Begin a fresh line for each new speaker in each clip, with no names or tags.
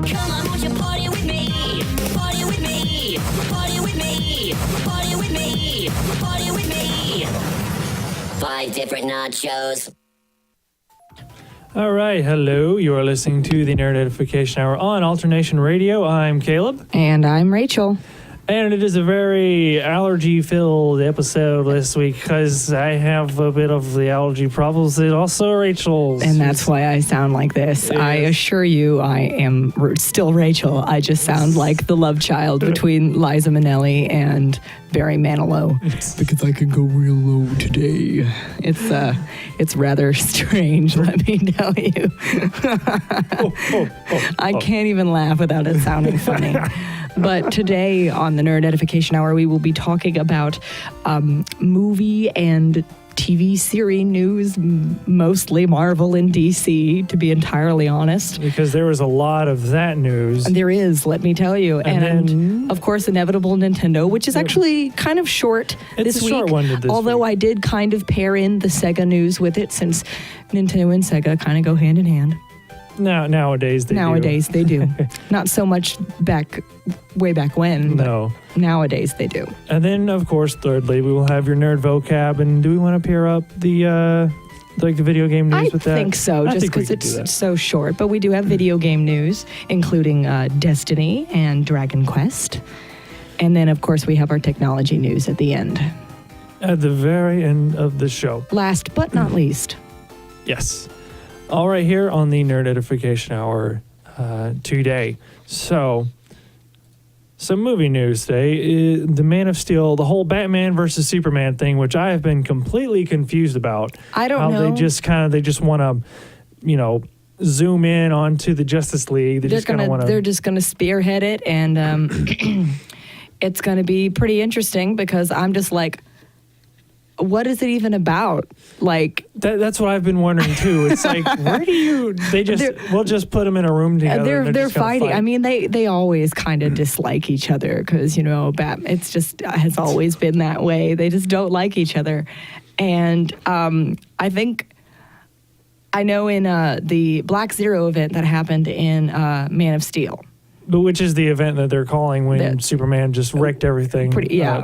Come on, won't you party with me? Party with me. Party with me. Party with me. Party with me. 5 different nachos.
All right, hello. You are listening to the Nerd Edification Hour on Alternation Radio. I'm Caleb.
And I'm Rachel.
And it is a very allergy-filled episode this week because I have a bit of the allergy problems that also Rachel's.
And that's why I sound like this.
Yes.
I assure you I am still Rachel. I just sound like the love child between Liza Minnelli and Barry Manilow. Because I can go real low today. It's rather strange, let me tell you. I can't even laugh without it sounding funny. But today on the Nerd Edification Hour, we will be talking about movie and TV series news, mostly Marvel and DC, to be entirely honest.
Because there was a lot of that news.
There is, let me tell you.
And then,
of course, Inevitable Nintendo, which is actually kind of short this week.
It's a short one
although
week.
I did kind of pair in the Sega news with it, since Nintendo and Sega kind of go hand in hand.
Nowadays they
do. Not so much way back when.
No.
Nowadays they do.
And then, of course, thirdly, we will have your nerd vocab. And do we want to pair up the video game news with that?
I think so, just because it's so short. But we do have video game news, including Destiny and Dragon Quest. And then, of course, we have our technology news at the end.
At the very end of the show.
Last but not least.
Yes. All right, here on the Nerd Edification Hour today. So, some movie news today. The Man of Steel, the whole Batman versus Superman thing, which I have been completely confused about.
I don't know.
They just want to, zoom in onto the Justice League.
They're just going to spearhead it, and it's going to be pretty interesting because I'm just like, what is it even about? Like
that's what I've been wondering too. It's like, where do we'll just put them in a room together.
They're fighting.
Fight.
I mean, they always kind of dislike each other because it's just has always been that way. They just don't like each other, and I think I know in the Black Zero event that happened in Man of Steel.
But which is the event that they're calling when Superman just wrecked everything.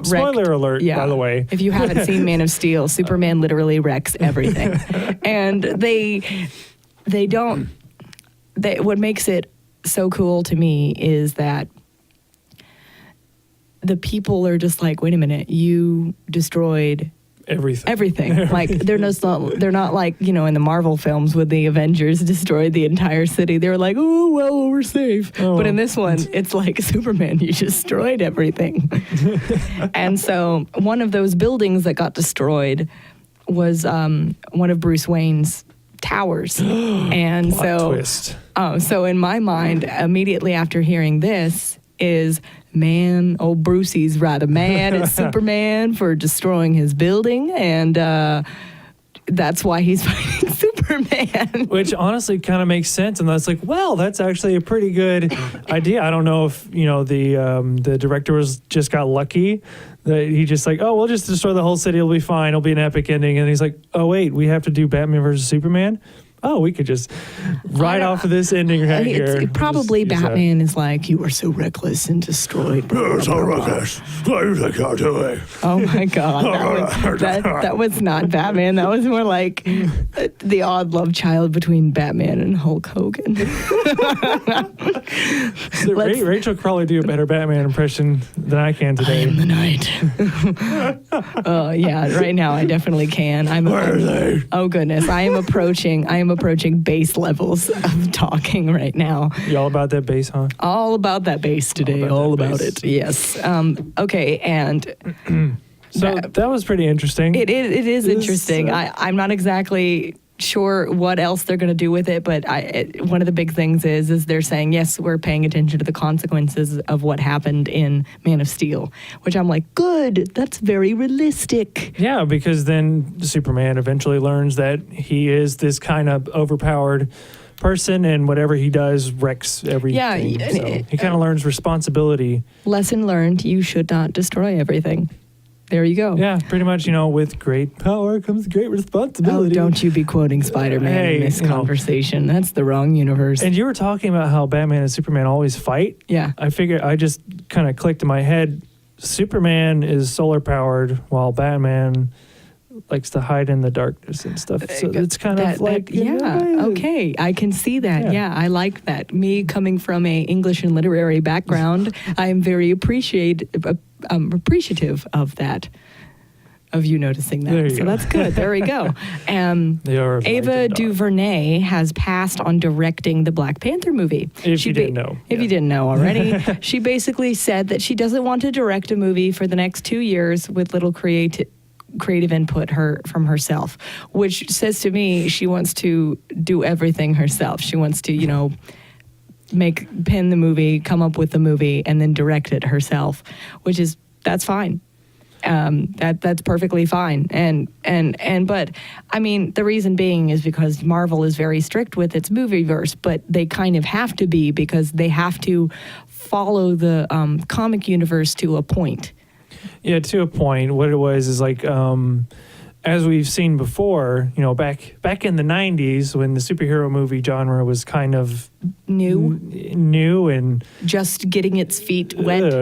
Spoiler alert, by the way.
If you haven't seen Man of Steel, Superman literally wrecks everything. And what makes it so cool to me is that the people are just like, wait a minute, you destroyed everything. Like they're not like, in the Marvel films when the Avengers destroyed the entire city. They were like, oh well, we're safe. Oh. But in this one, it's like, Superman, you destroyed everything. And so one of those buildings that got destroyed was one of Bruce Wayne's towers. And
Plot twist.
So in my mind, immediately after hearing this is, man, old Brucey's rather mad at Superman for destroying his building, and that's why he's fighting Superman.
Which honestly kind of makes sense, and that's like, well, that's actually a pretty good idea. I don't know if the director just got lucky that he just like, oh, we'll just destroy the whole city, it'll be fine, it'll be an epic ending, and he's like, oh wait, we have to do Batman versus Superman. Oh, we could just write off of this ending right here.
Probably Batman is like, you were so reckless and destroyed.
You're so reckless. What do you think you're doing?
Oh my God. That was not Batman. That was more like the odd love child between Batman and Hulk Hogan.
So Rachel could probably do a better Batman impression than I can today.
I am the night. Yeah, right now I definitely can.
Where are they?
Oh goodness, I am approaching base levels of talking right now.
You all about that bass, huh?
All about that bass today. All about it. Yes. Okay, and
so that was pretty interesting.
It is interesting. I'm not exactly sure what else they're going to do with it, but one of the big things is they're saying, yes, we're paying attention to the consequences of what happened in Man of Steel, which I'm like, good, that's very realistic.
Yeah, because then Superman eventually learns that he is this kind of overpowered person, and whatever he does wrecks everything. Yeah, so he kind of learns responsibility.
Lesson learned, you should not destroy everything. There you go.
Yeah, pretty much, with great power comes great
Oh,
responsibility.
don't you be quoting Spider-Man in this conversation. That's the wrong universe.
And you were talking about how Batman and Superman always fight.
Yeah.
I just kind of clicked in my head, Superman is solar powered while Batman likes to hide in the darkness and stuff. So it's kind of like...
okay. I can see that. Yeah, I like that. Me coming from a English and literary background, I am very appreciative of that, of you noticing that. So that's good. There we go. Ava DuVernay has passed on directing the Black Panther movie.
If you didn't know.
If you didn't know already. She basically said that she doesn't want to direct a movie for the next 2 years with little creative input from herself, which says to me she wants to do everything herself. She wants to, pen the movie, come up with the movie, and then direct it herself, that's fine. That's perfectly fine. But I mean, the reason being is because Marvel is very strict with its movieverse, but they kind of have to be because they have to follow the comic universe to a point.
Yeah, to a point. What it was is like, as we've seen before, back in the 90s when the superhero movie genre was kind of new and
just getting its feet wet,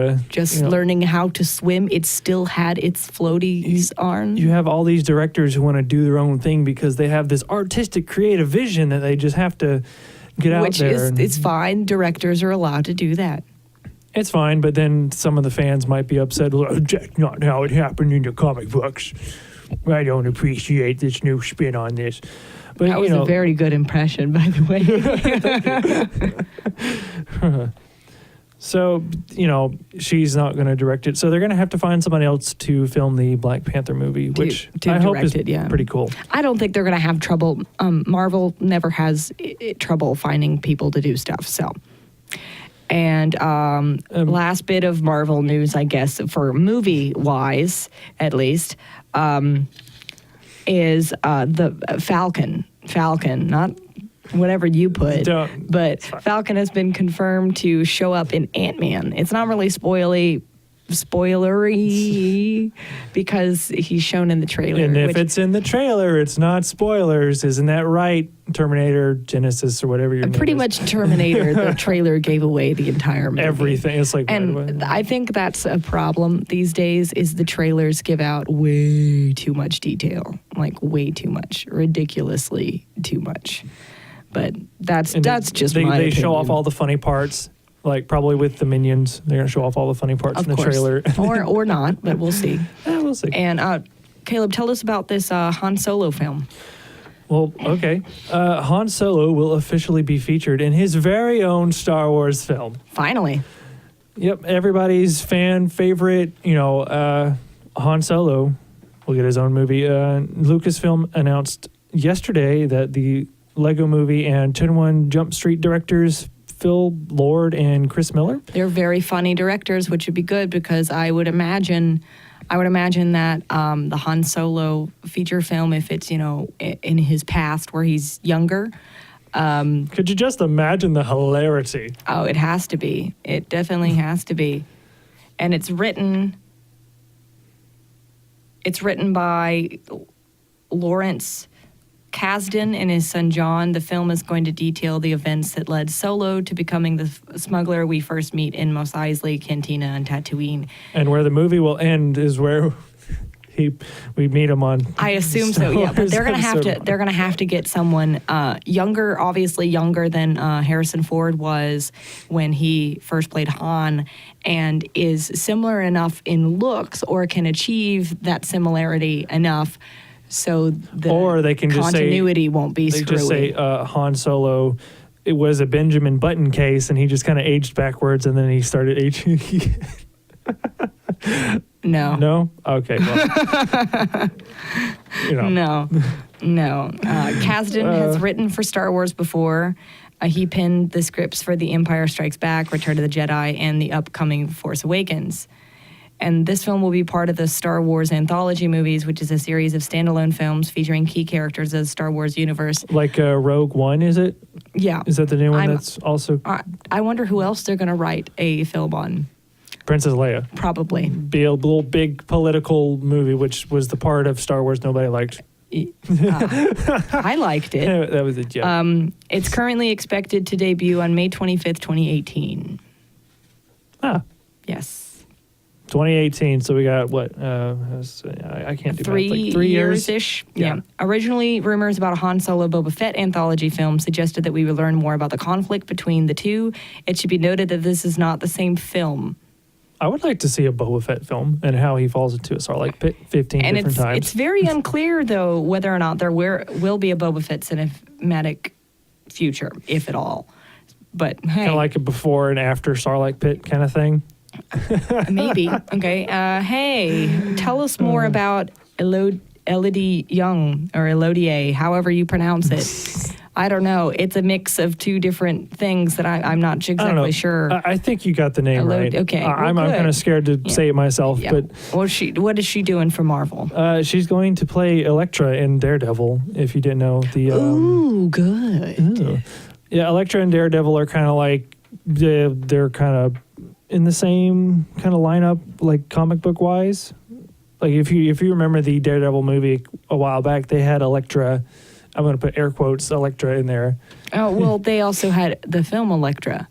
learning how to swim. It still had its floaties on.
You have all these directors who want to do their own thing because they have this artistic, creative vision that they just have to get out there.
Which is fine. Directors are allowed to do that.
It's fine, but then some of the fans might be upset. That's not how it happened in the comic books. I don't appreciate this new spin on this. But
that was a very good impression, by the
way. So, she's not going to direct it. So they're going to have to find somebody else to film the Black Panther movie, which I hope is pretty cool.
I don't think they're going to have trouble. Marvel never has trouble finding people to do stuff, so... And last bit of Marvel news, I guess, for movie-wise, at least, is the Falcon. Falcon, not whatever you put, but Falcon has been confirmed to show up in Ant-Man. It's not really spoilery because he's shown in the trailer.
And if it's in the trailer, it's not spoilers. Isn't that right? Terminator, Genesis, or whatever your name is.
Pretty much Terminator. The trailer gave away the entire movie.
Everything. It's like...
And I think that's a problem these days is the trailers give out way too much detail. Like way too much. Ridiculously too much. But that's just my opinion. They show off
all the funny parts. Like probably with the Minions, they're gonna show off all the funny parts in the trailer,
or not, but we'll see.
Yeah, we'll see.
And Caleb, tell us about this Han Solo film.
Well, okay, Han Solo will officially be featured in his very own Star Wars film.
Finally.
Yep, everybody's fan favorite. Han Solo will get his own movie. Lucasfilm announced yesterday that the Lego Movie and 21 Jump Street directors Phil Lord and Chris Miller.
They're very funny directors, which would be good because I would imagine that the Han Solo feature film, if it's in his past where he's younger.
Could you just imagine the hilarity?
Oh, it has to be. It definitely has to be, and it's written by Lawrence Kasdan and his son John. The film is going to detail the events that led Solo to becoming the smuggler we first meet in Mos Eisley, Cantina, and Tatooine.
And where the movie will end is where we meet him on.
I assume so. Yeah, but they're gonna have to get someone younger, obviously younger than Harrison Ford was when he first played Han, and is similar enough in looks or can achieve that similarity enough. So the continuity won't be screwy.
They just say Han Solo, it was a Benjamin Button case, and he just kind of aged backwards, and then he started aging.
No.
No? Okay. Well,
No. Kasdan has written for Star Wars before. He penned the scripts for The Empire Strikes Back, Return of the Jedi, and the upcoming Force Awakens. And this film will be part of the Star Wars anthology movies, which is a series of standalone films featuring key characters of the Star Wars universe.
Like Rogue One, is it?
Yeah.
Is that the new one that's also...
I wonder who else they're going to write a film on.
Princess Leia.
Probably.
Be a little big political movie, which was the part of Star Wars nobody liked.
I liked it.
That was a joke.
It's currently expected to debut on May 25th, 2018. Yes.
2018, so we got what? I can't do math. Like 3 years
ish. Yeah. Originally, rumors about a Han Solo Boba Fett anthology film suggested that we would learn more about the conflict between the two. It should be noted that this is not the same film.
I would like to see a Boba Fett film and how he falls into a Sarlacc pit 15
and
different times.
It's very unclear, though, whether or not there will be a Boba Fett cinematic future, if at all. But hey.
Kind of like a before and after Sarlacc pit kind of thing.
Maybe. Okay. Hey, tell us more about Elodie Young, or Elodie, however you pronounce it. I don't know. It's a mix of two different things that I'm not exactly sure.
I think you got the name right.
Okay.
I'm kind of scared to say it myself.
Yeah.
But
what is she doing for Marvel?
She's going to play Elektra in Daredevil, if you didn't know.
Ooh, good.
Ooh. Yeah, Elektra and Daredevil are kind of like, they're kind of in the same kind of lineup, like comic book wise. Like if you remember the Daredevil movie a while back, they had Elektra. I'm going to put air quotes Elektra in there.
Oh well, they also had the film Elektra.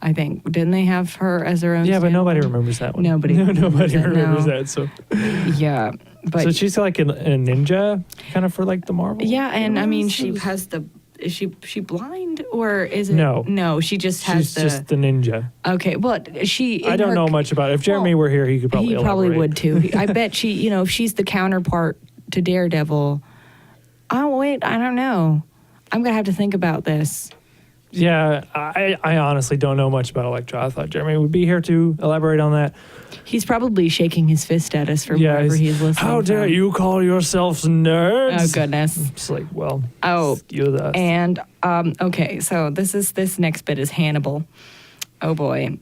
I think didn't they have her as their own?
Yeah, but nobody remembers that one.
Nobody
remembers that. So
yeah, but
so she's like a ninja, kind of for like the Marvel.
Yeah, and I mean she has the. Is she blind or is it?
No,
she just has
She's just the ninja.
Okay, well,
I don't know much about it. If Jeremy were here, he could probably elaborate.
He probably would too. I bet she, if she's the counterpart to Daredevil. Oh wait, I don't know. I'm gonna have to think about this.
Yeah, I honestly don't know much about Elektra. I thought Jeremy would be here to elaborate on that.
He's probably shaking his fist at us from wherever he's listening.
How dare you call yourselves nerds?
Oh goodness!
It's like, well,
you
us.
And okay, so this next bit is Hannibal. Oh boy.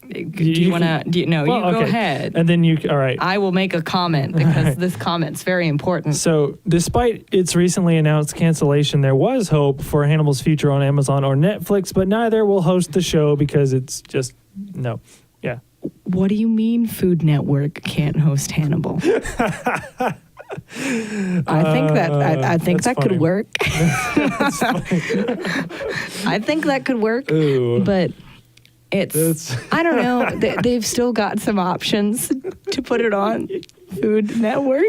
Do you want to? No, you go ahead.
And then all right.
I will make a comment because this comment's very important.
So, despite its recently announced cancellation, there was hope for Hannibal's future on Amazon or Netflix, but neither will host the show because it's just no. Yeah.
What do you mean Food Network can't host Hannibal? I think that could work. I think that could work.
Ooh.
But I don't know. They've still got some options to put it on Food Network.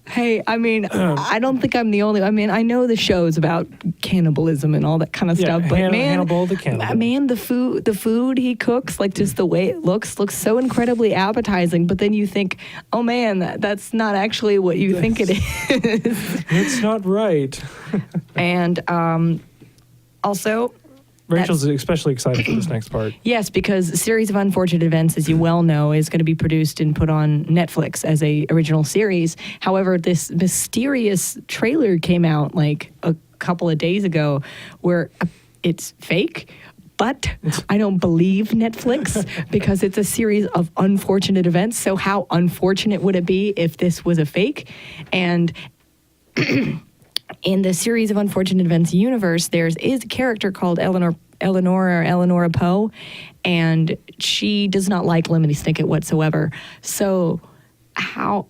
Hey, I mean, I don't think I'm the only. I mean, I know the show's about cannibalism and all that kind of stuff, but
Hannibal the cannibal.
Man, the food he cooks, like just the way it looks so incredibly appetizing. But then you think, oh man, that's not actually what you think it is.
It's not right.
And also,
Rachel's especially excited for this next part.
Yes, because A Series of Unfortunate Events, as you well know, is going to be produced and put on Netflix as a original series. However, this mysterious trailer came out like a couple of days ago where it's fake. But I don't believe Netflix because it's a series of unfortunate events. So how unfortunate would it be if this was a fake? And in the Series of Unfortunate Events universe, there is a character called Eleanora Poe, and she does not like Lemony Snicket whatsoever. So how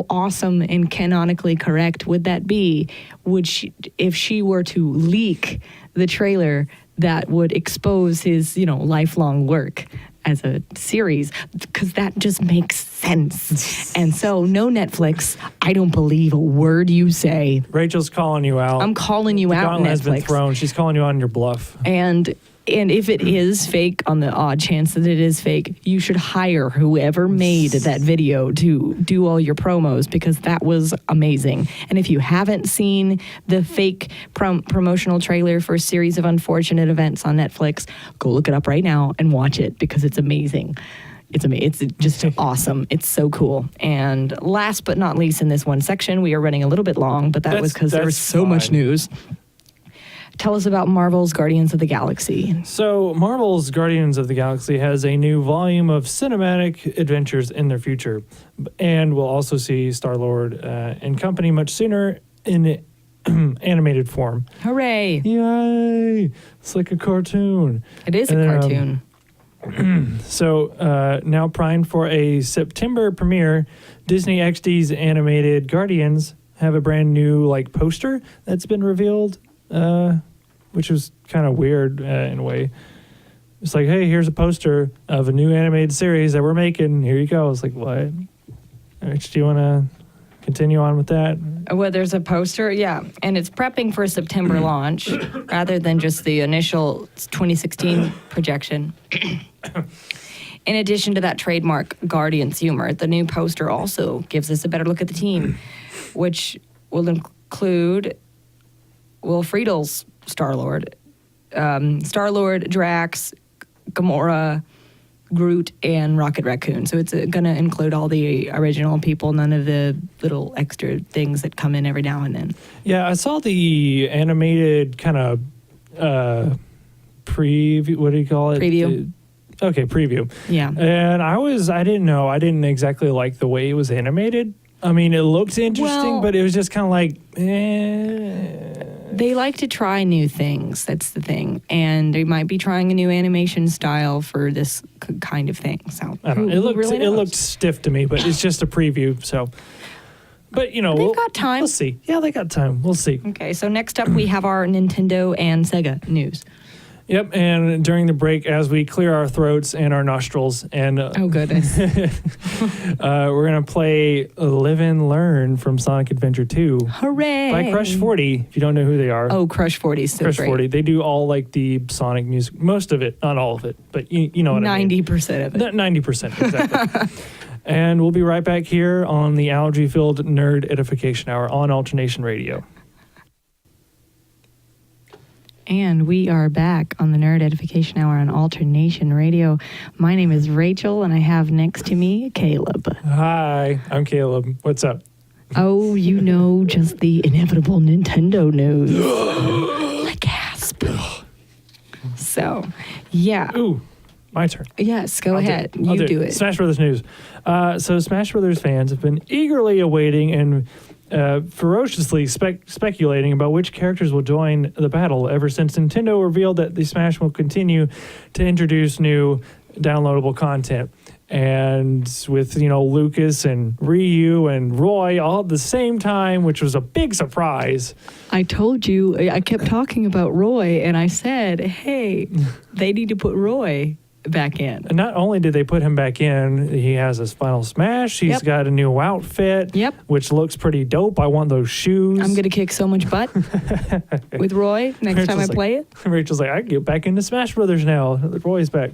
awesome and canonically correct would that be? If she were to leak the trailer that would expose his, lifelong work as a series, because that just makes sense. And so, no Netflix. I don't believe a word you say.
Rachel's calling you out.
I'm calling you out, Netflix.
Has been thrown. She's calling you on your bluff.
And if it is fake, on the odd chance that it is fake, you should hire whoever made that video to do all your promos, because that was amazing. And if you haven't seen the fake promotional trailer for A Series of Unfortunate Events on Netflix, go look it up right now and watch it, because it's amazing. It's just awesome. It's so cool. And last but not least in this one section, we are running a little bit long, but that was because there was so much news. Tell us about Marvel's Guardians of the Galaxy.
So, Marvel's Guardians of the Galaxy has a new volume of cinematic adventures in their future. And we'll also see Star-Lord and company much sooner in animated form.
Hooray!
Yay! It's like a cartoon.
It is a cartoon.
So now primed for a September premiere, Disney XD's animated Guardians have a brand new poster that's been revealed, which was kind of weird in a way. It's like, hey, here's a poster of a new animated series that we're making. Here you go. It's like, what? Rich, do you want to continue on with that?
Well, there's a poster, yeah, and it's prepping for a September launch rather than just the initial 2016 projection. In addition to that trademark Guardians humor, the new poster also gives us a better look at the team, which will include Will Friedel's Star-Lord, Drax, Gamora, Groot, and Rocket Raccoon. So it's going to include all the original people, none of the little extra things that come in every now and then.
Yeah, I saw the animated kind of preview. What do you call it?
Preview.
Preview.
Yeah.
And I didn't exactly like the way it was animated. I mean, it looked interesting, but it was just kind of like,
They like to try new things. That's the thing. And they might be trying a new animation style for this kind of thing. So
I don't know. It looked stiff to me, but it's just a preview. So, but
they've got time.
We'll see. Yeah, they got time. We'll see.
Okay, so next up we have our Nintendo and Sega news.
Yep, and during the break, as we clear our throats and our nostrils, and
oh goodness,
we're gonna play Live and Learn from Sonic Adventure 2.
Hooray!
By Crush 40. If you don't know who they are,
Crush 40 is so
Crush
great.
40. They do all the Sonic music, most of it, not all of it, but you know what I mean.
90% of it.
90%, exactly. And we'll be right back here on the allergy-filled Nerd Edification Hour on Alternation Radio.
And we are back on the Nerd Edification Hour on Alternation Radio. My name is Rachel, and I have next to me Caleb.
Hi, I'm Caleb. What's up?
Oh, just the inevitable Nintendo news. Like gasp. So, yeah.
Ooh, my turn.
Yes, go ahead.
I'll
You do it.
Smash Brothers news. So Smash Brothers fans have been eagerly awaiting and ferociously speculating about which characters will join the battle ever since Nintendo revealed that the Smash will continue to introduce new downloadable content. And with, Lucas and Ryu and Roy all at the same time, which was a big surprise.
I told you, I kept talking about Roy, and I said, hey, they need to put Roy back in.
And not only did they put him back in, he has his final Smash. He's got a new outfit, which looks pretty dope. I want those shoes.
I'm going to kick so much butt with Roy next time I play it.
Rachel's like, I can get back into Smash Brothers now. Roy's back.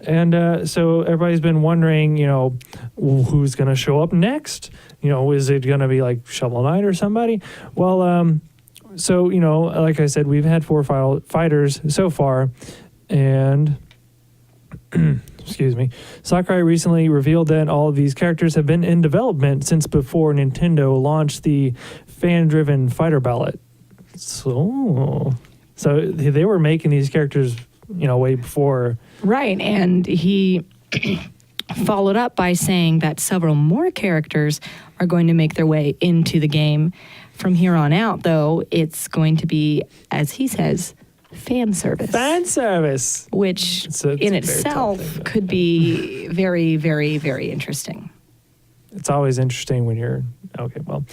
And so everybody's been wondering, who's going to show up next? Is it going to be like Shovel Knight or somebody? Well, so, like I said, we've had 4 fighters so far. And excuse me. Sakurai recently revealed that all of these characters have been in development since before Nintendo launched the fan-driven fighter ballot. So they were making these characters, way before.
Right, and he followed up by saying that several more characters are going to make their way into the game. From here on out, though, it's going to be, as he says, fan service.
Fan service.
Which in itself could be very, very, very interesting.
It's always interesting when you're okay. Well,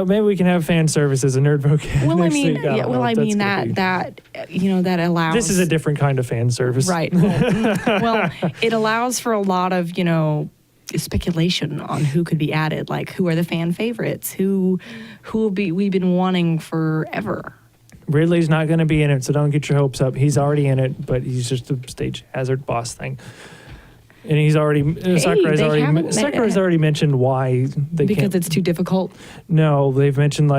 maybe we can have fan service as a nerd vocab.
Well, that allows.
This is a different kind of fan service,
right? Well, it allows for a lot of speculation on who could be added. Like, who are the fan favorites? Who we've been wanting forever.
Ridley's not going to be in it, so don't get your hopes up. He's already in it, but he's just a stage hazard boss thing. And he's already Sakurai's already mentioned why they can't.
Because it's too difficult.
No, they've mentioned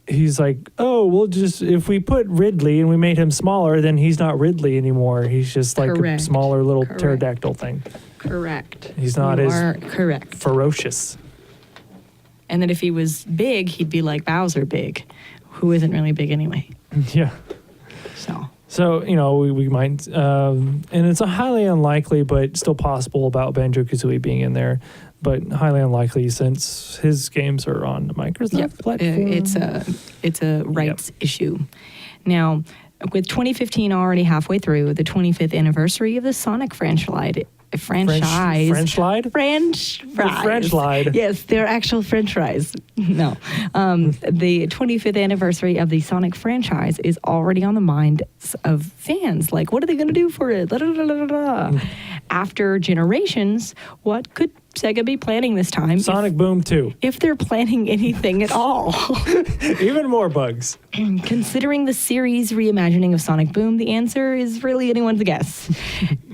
he's like, oh, we'll just if we put Ridley and we made him smaller, then he's not Ridley anymore. He's just like a smaller little pterodactyl thing.
Correct.
He's not as
correct.
Ferocious.
And then if he was big, he'd be like Bowser big, who isn't really big anyway.
Yeah. So, we might, and it's a highly unlikely, but still possible about Banjo-Kazooie being in there, but highly unlikely since his games are on the Microsoft platform.
It's a rights issue. Now, with 2015 already halfway through, the 25th anniversary of the Sonic franchise.
French slide?
French fries.
French slide.
Yes, they're actual French fries. No. The 25th anniversary of the Sonic franchise is already on the minds of fans. Like, what are they going to do for it? La, la, la, la, la. After generations, what could Sega be planning this time?
Sonic Boom 2.
If they're planning anything at all.
Even more bugs.
Considering the series reimagining of Sonic Boom, the answer is really anyone's guess.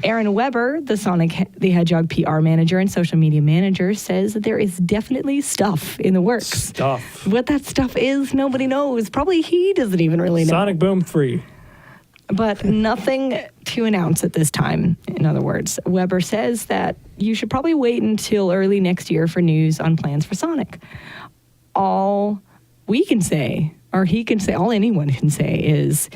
Aaron Weber, the Sonic the Hedgehog PR manager and social media manager, says that there is definitely stuff in the works.
Stuff.
What that stuff is, nobody knows. Probably he doesn't even really know.
Sonic Boom 3.
But nothing to announce at this time, in other words. Weber says that you should probably wait until early next year for news on plans for Sonic. All we can say, or he can say, all anyone can say is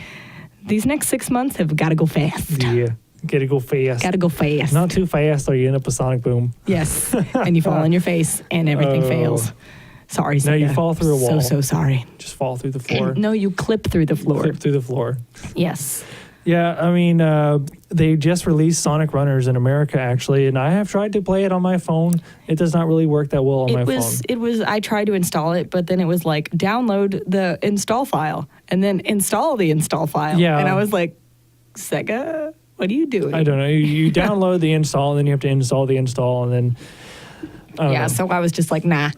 these next 6 months have got to go fast.
Yeah, gotta go fast.
Got to go fast.
Not too fast or you end up with Sonic Boom.
Yes, and you fall on your face and everything fails. Sorry, Sega.
No, you fall through a wall.
So sorry.
Just fall through the floor.
No, you clip through the floor.
Clip through the floor.
Yes.
Yeah, I mean, they just released Sonic Runners in America, actually, and I have tried to play it on my phone. It does not really work that well on my phone.
I tried to install it, but then it was like, download the install file, and then install the install file.
Yeah.
And I was like, Sega, what are you doing?
I don't know. You download the install, and then you have to install the install, and then...
So I was just like, nah,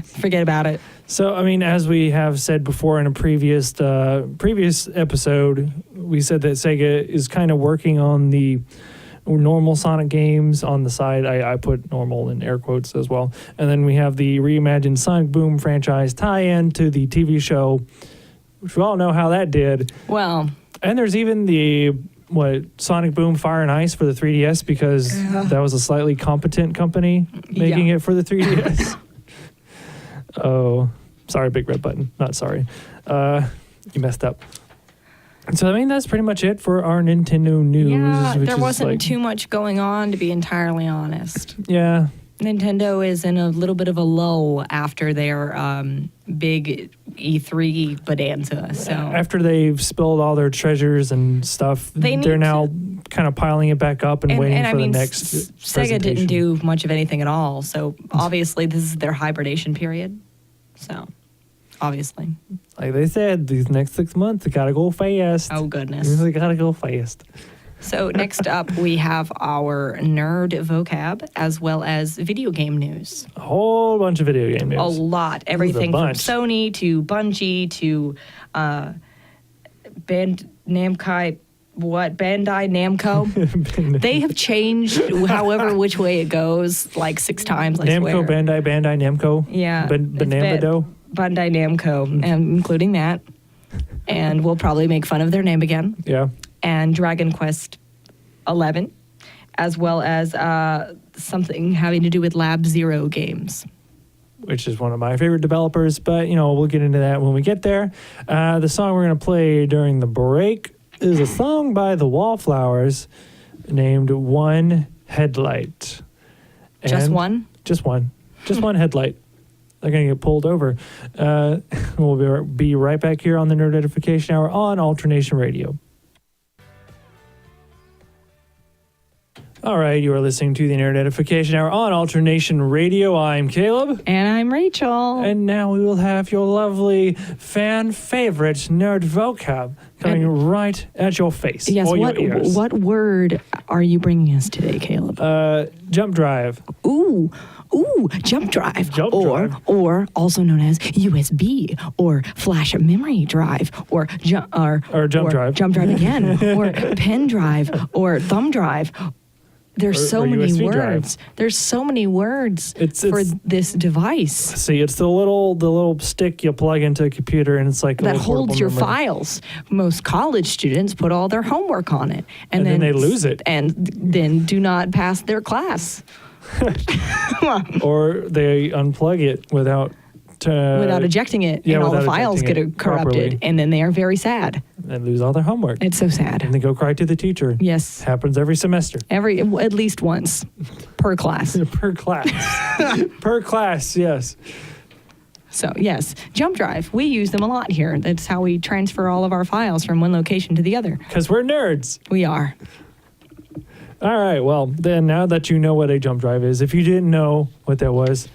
forget about it.
So, I mean, as we have said before in a previous episode, we said that Sega is kind of working on the normal Sonic games on the side. I put normal in air quotes as well. And then we have the reimagined Sonic Boom franchise tie-in to the TV show, which we all know how that did.
Well.
And there's even the... Sonic Boom Fire and Ice for the 3DS because that was a slightly competent company making it for the 3DS. Oh, sorry, big red button. Not sorry. You messed up. So, I mean, that's pretty much it for our Nintendo news.
Yeah, there wasn't too much going on, to be entirely honest.
Yeah.
Nintendo is in a little bit of a lull after their big E3 bonanza. So
after they've spilled all their treasures and stuff, they're now kind of piling it back up and waiting for the next
Sega didn't do much of anything at all. So obviously this is their hibernation period. So obviously.
Like they said, these next 6 months, they gotta go fast.
Oh, goodness.
They gotta go fast.
So next up, we have our nerd vocab as well as video game news.
A whole bunch of video game news.
A lot. Everything from Sony to Bungie to Bandai Namco. They have changed however which way it goes like 6 times, I swear.
Bandai Namco.
Yeah.
Bandai
Namco, including that. And we'll probably make fun of their name again.
Yeah.
And Dragon Quest 11, as well as something having to do with Lab Zero games.
Which is one of my favorite developers, but, we'll get into that when we get there. The song we're going to play during the break is a song by the Wallflowers named One Headlight. And
Just one?
Just one. Just one headlight. They're going to get pulled over. We'll be right back here on the Nerd Edification Hour on Alternation Radio. All right, you are listening to the Nerd Edification Hour on Alternation Radio. I'm Caleb.
And I'm Rachel.
And now we will have your lovely fan favorite nerd vocab coming right at your face.
Yes,
or your ears.
What word are you bringing us today, Caleb?
Jump drive.
Ooh, jump drive.
Jump drive.
Or also known as USB or flash memory drive or jump drive. Jump drive again or pen drive or thumb drive. There's so many
USB
words.
drive.
There's so many words for this device.
See, it's the little stick you plug into a computer, and it's like
that holds your files. Most college students put all their homework on it, and then
they lose it,
and then do not pass their class,
or they unplug it without ejecting it,
and all the files get corrupted,
properly.
and then they are very sad.
and lose all their homework.
It's so sad.
And they go cry to the teacher.
Yes.
Happens every semester.
At least once per class.
Per class. Per class, yes.
So, yes, Jump Drive. We use them a lot here. That's how we transfer all of our files from one location to the other.
Because we're nerds.
We are.
All right, well, then now that you know what a jump drive is, if you didn't know what that was...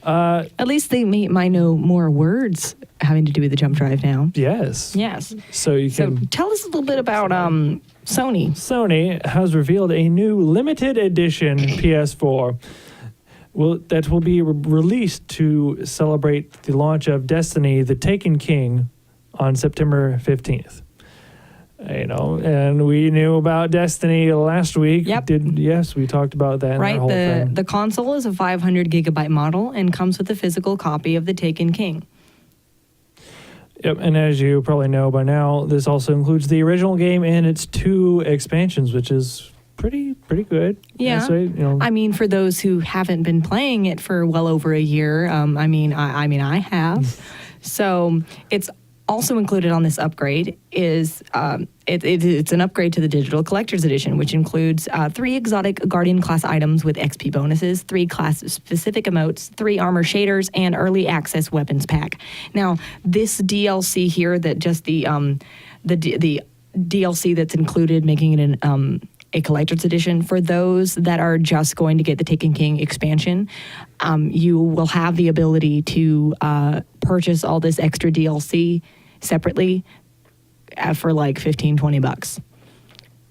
At least they might know more words having to do with the Jump Drive now.
Yes.
Yes.
So you can...
So tell us a little bit about Sony.
Sony has revealed a new limited edition PS4 that will be released to celebrate the launch of Destiny: The Taken King on September 15th. And we knew about Destiny last week.
Yep.
We talked about that.
Right.
In whole thing.
The console is a 500 gigabyte model and comes with a physical copy of The Taken King.
Yep, and as you probably know by now, this also includes the original game and its 2 expansions, which is pretty good.
Yeah.
So,
I mean, for those who haven't been playing it for well over a year, I have. So it's also included on this upgrade is it's an upgrade to the digital collector's edition, which includes 3 exotic Guardian class items with XP bonuses, 3 class specific emotes, 3 armor shaders, and early access weapons pack. Now, this DLC here, that just the DLC that's included, making it a collector's edition, for those that are just going to get the Taken King expansion, you will have the ability to purchase all this extra DLC separately for like $15-20,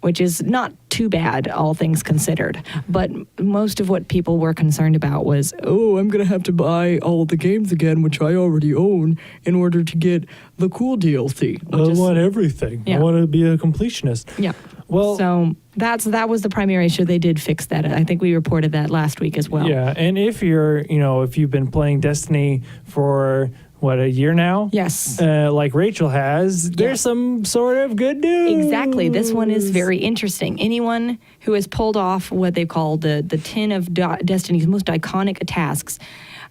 which is not too bad, all things considered. But most of what people were concerned about was, I'm going to have to buy all the games again, which I already own, in order to get the cool DLC.
I want everything.
Yeah.
I want to be a completionist.
Yeah.
Well,
so that was the primary issue. They did fix that. I think we reported that last week as well.
Yeah, and if you've been playing Destiny for a year now?
Yes.
Like Rachel has, there's
Yes.
some sort of good news.
Exactly. This one is very interesting. Anyone who has pulled off what they call the 10 of Destiny's most iconic tasks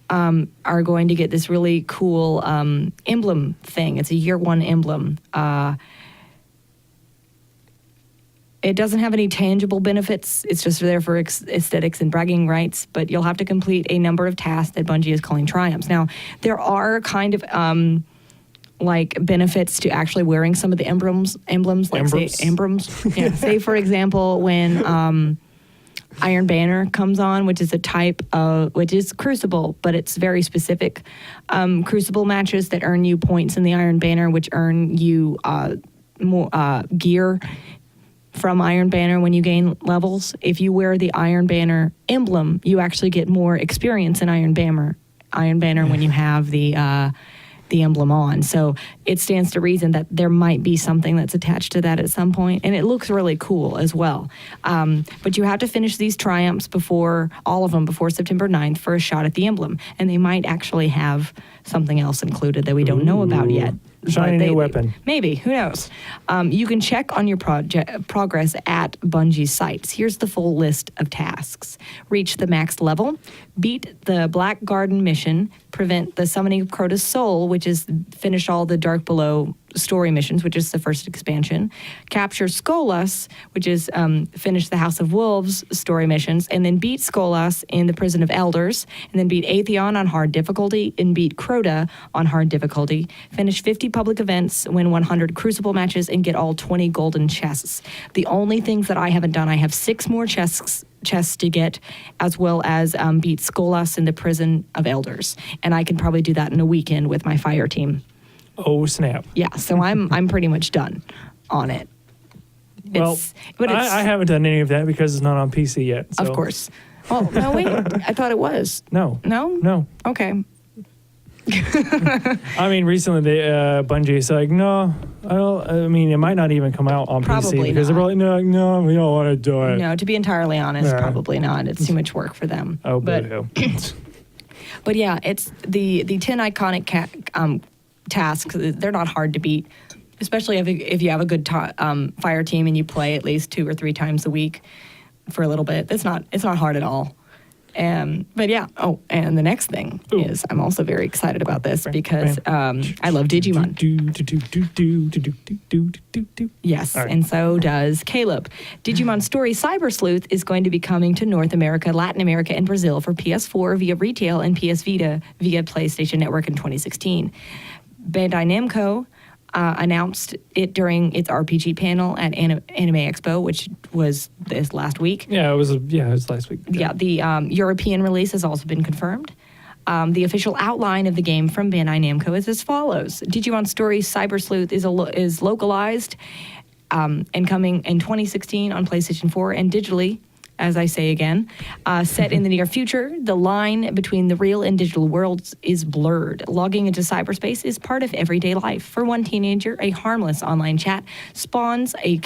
are going to get this really cool emblem thing. It's a year 1 emblem. It doesn't have any tangible benefits. It's just there for aesthetics and bragging rights, but you'll have to complete a number of tasks that Bungie is calling triumphs. Now, there are kind of benefits to actually wearing some of the emblems, like say emblems. Yeah. Say, for example, when Iron Banner comes on, which is a type of, which is Crucible, but it's very specific. Crucible matches that earn you points in the Iron Banner, which earn you more gear from Iron Banner when you gain levels. If you wear the Iron Banner emblem, you actually get more experience in Iron Banner when you have the emblem on. So it stands to reason that there might be something that's attached to that at some point, and it looks really cool as well. But you have to finish these triumphs before September 9th for a shot at the emblem, and they might actually have something else included that we don't know about yet.
Shiny new weapon.
Maybe, who knows? You can check on your progress at Bungie's sites. Here's the full list of tasks. Reach the max level, beat the Black Garden mission, prevent the summoning of Crota's soul, which is finish all the Dark Below story missions, which is the first expansion, capture Skolas, which is finish the House of Wolves story missions, and then beat Skolas in the Prison of Elders, and then beat Atheon on hard difficulty, and beat Crota on hard difficulty, finish 50 public events, win 100 Crucible matches, and get all 20 golden chests. The only things that I haven't done, I have 6 more chests to get, as well as beat Skolas in the Prison of Elders, and I can probably do that in a weekend with my fire team.
Oh, snap.
Yeah, so I'm pretty much done on it.
Well, I haven't done any of that because it's not on PC yet. So.
Of course. Oh, no, wait. I thought it was.
No.
No?
No.
Okay.
I mean, recently Bungie's like, no, I don't. I mean, it might not even come out on
Probably
PC because
not.
they're probably no, we don't want to do it.
No, to be entirely honest,
Yeah.
probably not. It's too much work for them.
Oh,
but
boo-hoo.
But yeah, it's the 10 iconic tasks. They're not hard to beat, especially if you have a good fire team and you play at least 2 or 3 times a week for a little bit. It's not hard at all. But yeah. Oh, and the next thing is I'm also very excited about this because I love Digimon. Yes,
All right.
and so does Caleb. Digimon Story Cyber Sleuth is going to be coming to North America, Latin America, and Brazil for PS4 via retail and PS Vita via PlayStation Network in 2016. Bandai Namco announced it during its RPG panel at Anime Expo, which was this last week.
Yeah, it was last week.
Yeah, the European release has also been confirmed. The official outline of the game from Bandai Namco is as follows. Digimon Story Cyber Sleuth is localized and coming in 2016 on PlayStation 4 and digitally, as I say again. Set in the near future, the line between the real and digital worlds is blurred. Logging into cyberspace is part of everyday life. For one teenager, a harmless online chat spawns a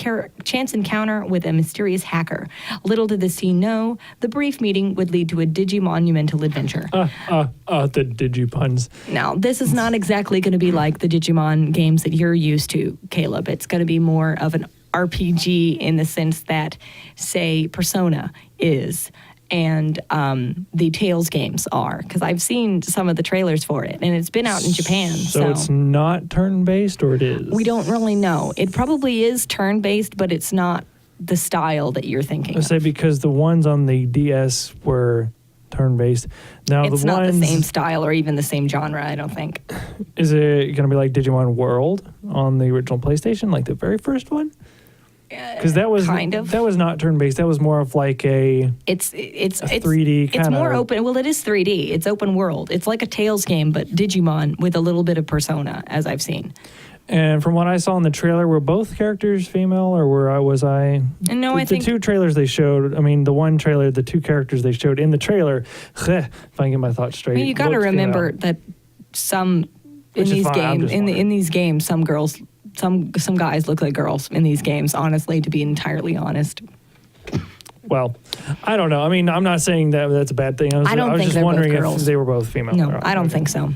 chance encounter with a mysterious hacker. Little did the scene know, the brief meeting would lead to a Digimonumental adventure.
The Digipuns.
Now, this is not exactly going to be like the Digimon games that you're used to, Caleb. It's going to be more of an RPG in the sense that, say, Persona is, and the Tales games are, because I've seen some of the trailers for it, and it's been out in Japan.
So it's not turn-based, or it is?
We don't really know. It probably is turn-based, but it's not the style that you're thinking
I say because the ones on the DS were turn-based. Now
it's
the
not
ones,
the same style or even the same genre, I don't think.
Is it going to be like Digimon World on the original PlayStation, like the very first one? Because that was
kind of.
That was not turn-based. That was more of like a
It's
3D
It's more open. Well, it is 3D. It's open world. It's like a Tales game, but Digimon with a little bit of Persona, as I've seen.
And from what I saw in the trailer, were both characters female, or was I?
No, I think
the two trailers they showed. I mean, the one trailer, the two characters they showed in the trailer. If I can get my thoughts straight,
you got to
looked
remember
female.
that some
Which
in
is
these
fine, I'm
games,
just
in these games, some girls, some guys look like girls in these games. Honestly, to be entirely honest.
Well, I don't know. I mean, I'm not saying that that's a bad thing. I was
think
just
they're both
wondering if
girls.
they were both female.
No, I don't think so.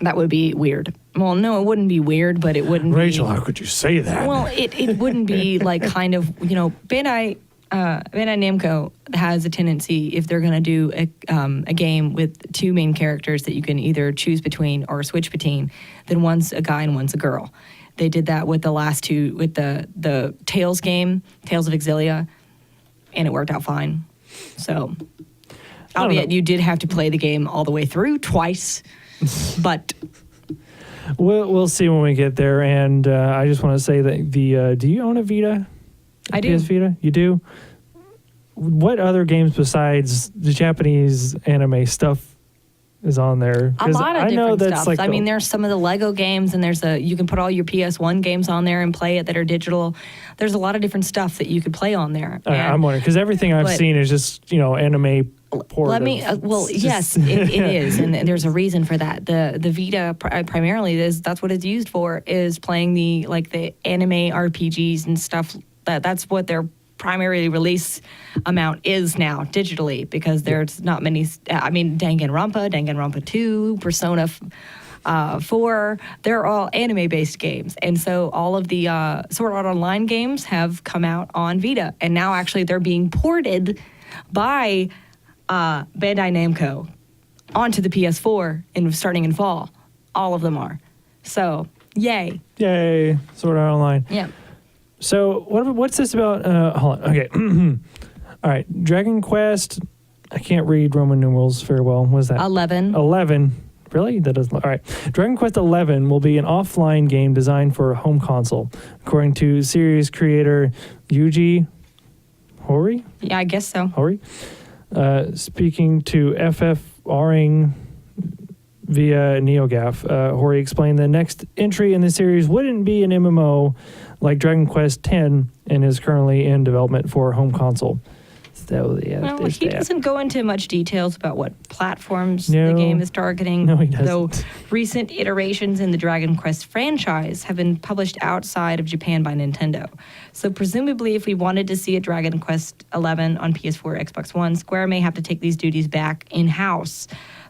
That would be weird. Well, no, it wouldn't be weird, but it wouldn't
Rachel,
be...
how could you say that?
Well, it wouldn't be like kind of, Bandai Namco has a tendency, if they're going to do a game with two main characters that you can either choose between or switch between, then one's a guy and one's a girl. They did that with the last two, with the Tales game, Tales of Exilia, and it worked out fine. So, albeit you did have to play the game all the way through twice, but...
We'll see when we get there. And I just want to say that do you own a Vita?
I do.
PS Vita? You do? What other games besides the Japanese anime stuff is on there?
A lot of
I know
different
that's
stuff.
like
I mean, there's some of the Lego games, and you can put all your PS1 games on there and play it that are digital. There's a lot of different stuff that you could play on there.
I'm wondering, because everything I've
but-
seen is just, anime port.
Let me. Yes, it is, and there's a reason for that. The Vita primarily that's what it's used for, is playing the anime RPGs and stuff. That's what their primary release amount is now digitally, because there's not many. I mean, Danganronpa 2, Persona 4, they're all anime-based games. And so all of the Sword Art Online games have come out on Vita, and now actually they're being ported by Bandai Namco onto the PS4 and starting in fall. All of them are. So, yay.
Yay, Sword Art Online.
Yeah.
So what's this about? Hold on. Okay. All right. Dragon Quest. I can't read Roman numerals very well. What is that?
11.
11. Really? That doesn't. All right. Dragon Quest 11 will be an offline game designed for a home console, according to series creator Yuji Horii.
Yeah, I guess so.
Horii. Speaking to FFRing via NeoGAF, Horii explained the next entry in the series wouldn't be an MMO like Dragon Quest X and is currently in development for home console. So, yeah,
Well,
there's
he
that.
doesn't go into much details about what platforms
No.
the game is targeting.
No, he doesn't.
Though recent iterations in the Dragon Quest franchise have been published outside of Japan by Nintendo. So presumably, if we wanted to see a Dragon Quest 11 on PS4 or Xbox One, Square may have to take these duties back in-house,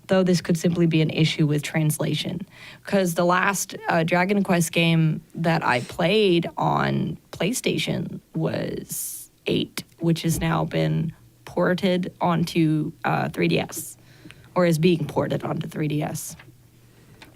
though this could simply be an issue with translation. Because the last Dragon Quest game that I played on PlayStation was 8, which has now been ported onto 3DS, or is being ported onto 3DS.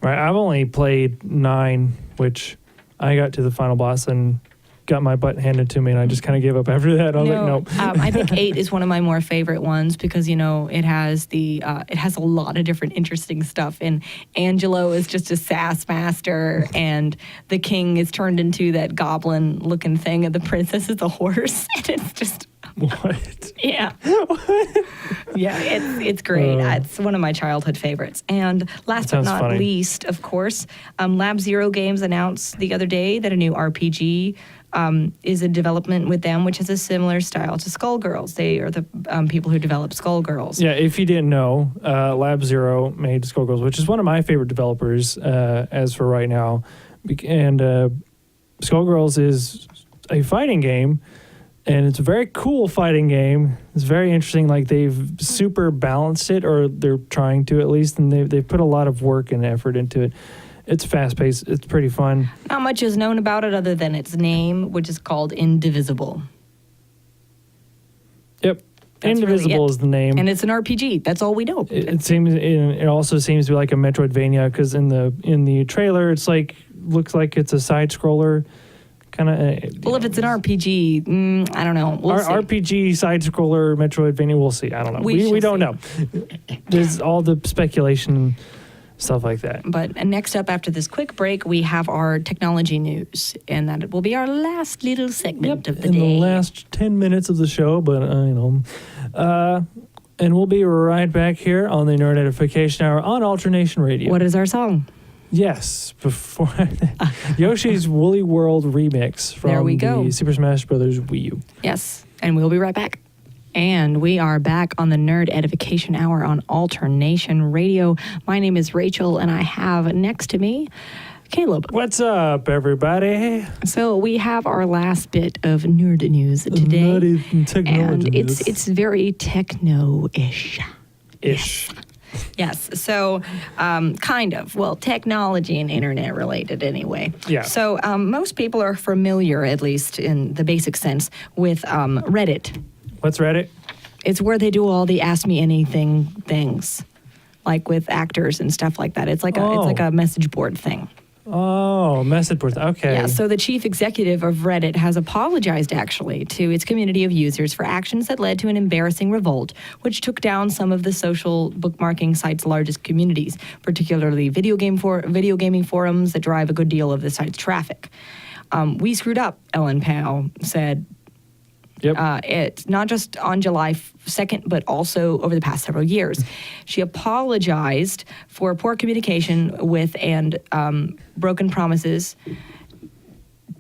Right. I've only played 9, which I got to the final boss and got my butt handed to me, and I just kind of gave up after that. I was like, nope.
I think 8 is one of my more favorite ones because it has it has a lot of different interesting stuff. And Angelo is just a sass master, and the king is turned into that goblin-looking thing, and the princess is a horse, and it's just
What?
yeah, yeah. It's great. It's one of my childhood favorites. And last but not least, of course, Lab Zero Games announced the other day that a new RPG. Is in development with them, which has a similar style to Skullgirls. They are the people who develop Skullgirls.
Yeah, if you didn't know, Lab Zero made Skullgirls, which is one of my favorite developers as for right now. And Skullgirls is a fighting game, and it's a very cool fighting game. It's very interesting. Like, they've super balanced it, or they're trying to at least, and they've put a lot of work and effort into it. It's fast-paced. It's pretty fun.
Not much is known about it other than its name, which is called Indivisible.
Yep.
That's
Indivisible
really
is the name.
And it's an RPG. That's all we know.
It also seems to be like a Metroidvania, because in the trailer, it's like looks like it's a side scroller kind of.
Well, if it's an RPG, I don't know. We'll see.
RPG side scroller Metroidvania. We'll see. I don't know. We don't know. There's all the speculation. Stuff like that.
But next up, after this quick break, we have our technology news, and that will be our last little segment of the day.
In the last 10 minutes of the show, but and we'll be right back here on the Nerd Edification Hour on Alternation Radio.
What is our song?
Yes, before Yoshi's Woolly World remix from the Super Smash Bros. Wii U.
Yes, and we'll be right back. And we are back on the Nerd Edification Hour on Alternation Radio. My name is Rachel, and I have next to me Caleb.
What's up, everybody?
So we have our last bit of nerd news today,
and
it's very techno-ish. Yes. So, kind of. Well, technology and internet related anyway.
Yeah.
So, most people are familiar, at least in the basic sense, with Reddit.
What's Reddit?
It's where they do all the Ask Me Anything things, like with actors and stuff like that. It's like a message board thing.
Oh, message board. Okay.
Yeah, so the chief executive of Reddit has apologized, actually, to its community of users for actions that led to an embarrassing revolt, which took down some of the social bookmarking site's largest communities, particularly video gaming forums that drive a good deal of the site's traffic. We screwed up, Ellen Pao said.
Yep.
It's not just on July 2nd, but also over the past several years. She apologized for poor communication with and broken promises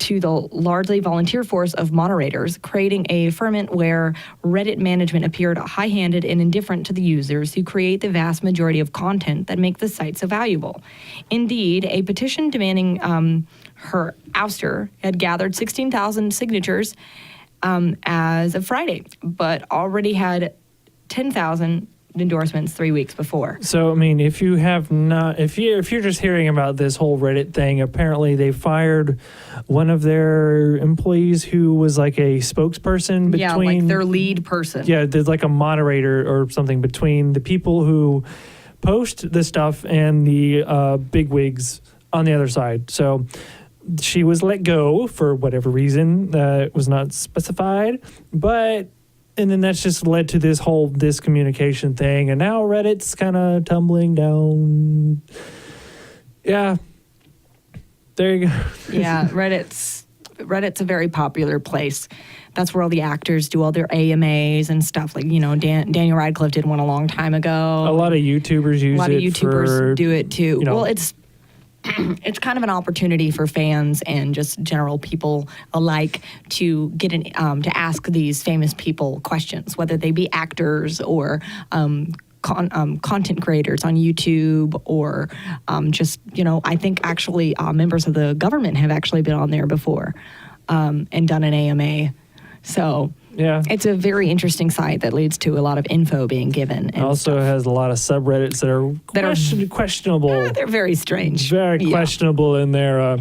to the largely volunteer force of moderators, creating a ferment where Reddit management appeared high-handed and indifferent to the users who create the vast majority of content that make the site so valuable. Indeed, a petition demanding her ouster had gathered 16,000 signatures as of Friday, but already had 10,000 endorsements 3 weeks before.
So, I mean, if you're just hearing about this whole Reddit thing, apparently they fired one of their employees who was like a spokesperson between...
Yeah, like their lead person.
Yeah, there's like a moderator or something between the people who post the stuff and the bigwigs on the other side. So she was let go for whatever reason that was not specified, and then that's just led to this whole discommunication thing, and now Reddit's kind of tumbling down. Yeah, there you go.
Yeah, Reddit's a very popular place. That's where all the actors do all their AMAs and stuff. Like, Daniel Radcliffe did one a long time ago.
A lot of YouTubers use it.
A lot of YouTubers do it too.
Well,
it's kind of an opportunity for fans and just general people alike to get to ask these famous people questions, whether they be actors or content creators on YouTube or I think actually members of the government have actually been on there before and done an AMA. So yeah, it's a very interesting site that leads to a lot of info being given. And
also has a lot of subreddits that are questionable.
They're very strange.
Very questionable in their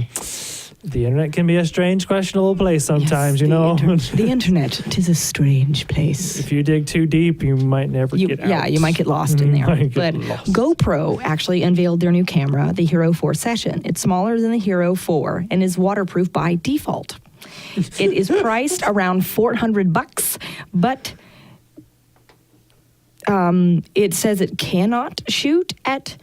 The internet can be a strange, questionable place sometimes, you know.
The internet, 'tis a strange place.
If you dig too deep, you might never get out.
Yeah, you might get lost in there. But GoPro actually unveiled their new camera, the Hero 4 Session. It's smaller than the Hero 4 and is waterproof by default. It is priced around $400, but it says it cannot shoot at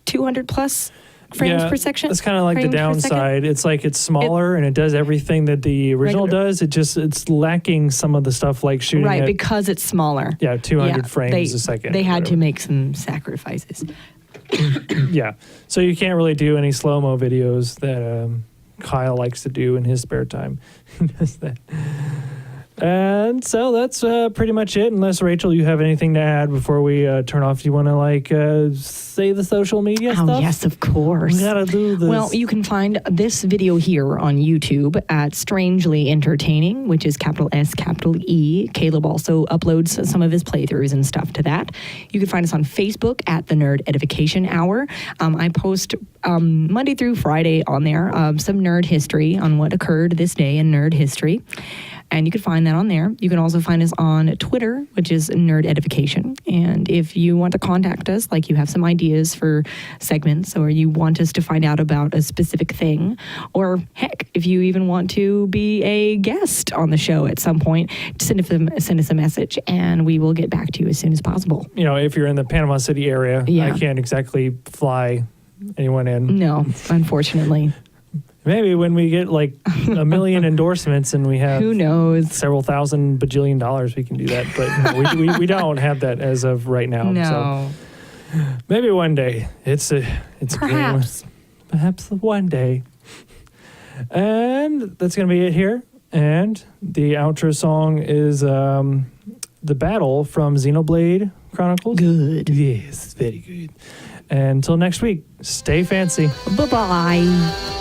200 plus frames per second.
That's kind of like the downside. It's like it's smaller and it does everything that the original does. It's lacking some of the stuff like shooting
right,
at,
because it's smaller.
Yeah, 200 frames a second.
They had to make some sacrifices.
Yeah, so you can't really do any slow-mo videos that Kyle likes to do in his spare time. He does that. And so that's pretty much it. Unless, Rachel, you have anything to add before we turn off. Do you want to, say the social media stuff?
Oh, yes, of course.
We got to do this.
Well, you can find this video here on YouTube at Strangely Entertaining, which is capital S, capital E. Caleb also uploads some of his playthroughs and stuff to that. You can find us on Facebook at the Nerd Edification Hour. I post Monday through Friday on there some nerd history on what occurred this day in nerd history. And you can find that on there. You can also find us on Twitter, which is Nerd Edification. And if you want to contact us, like you have some ideas for segments, or you want us to find out about a specific thing, or heck, if you even want to be a guest on the show at some point, send us a message, and we will get back to you as soon as possible.
You know, if you're in the Panama City area, I can't exactly fly anyone in.
No, unfortunately.
Maybe when we get like 1 million endorsements and we have
who knows
several $1,000 bajillion, we can do that. But we don't have that as of right now.
No.
So maybe one day. It's
perhaps.
Perhaps one day. And that's gonna be it here. And the outro song is The Battle from Xenoblade Chronicles.
Good.
Yes, very good. And until next week, stay fancy.
Bye-bye.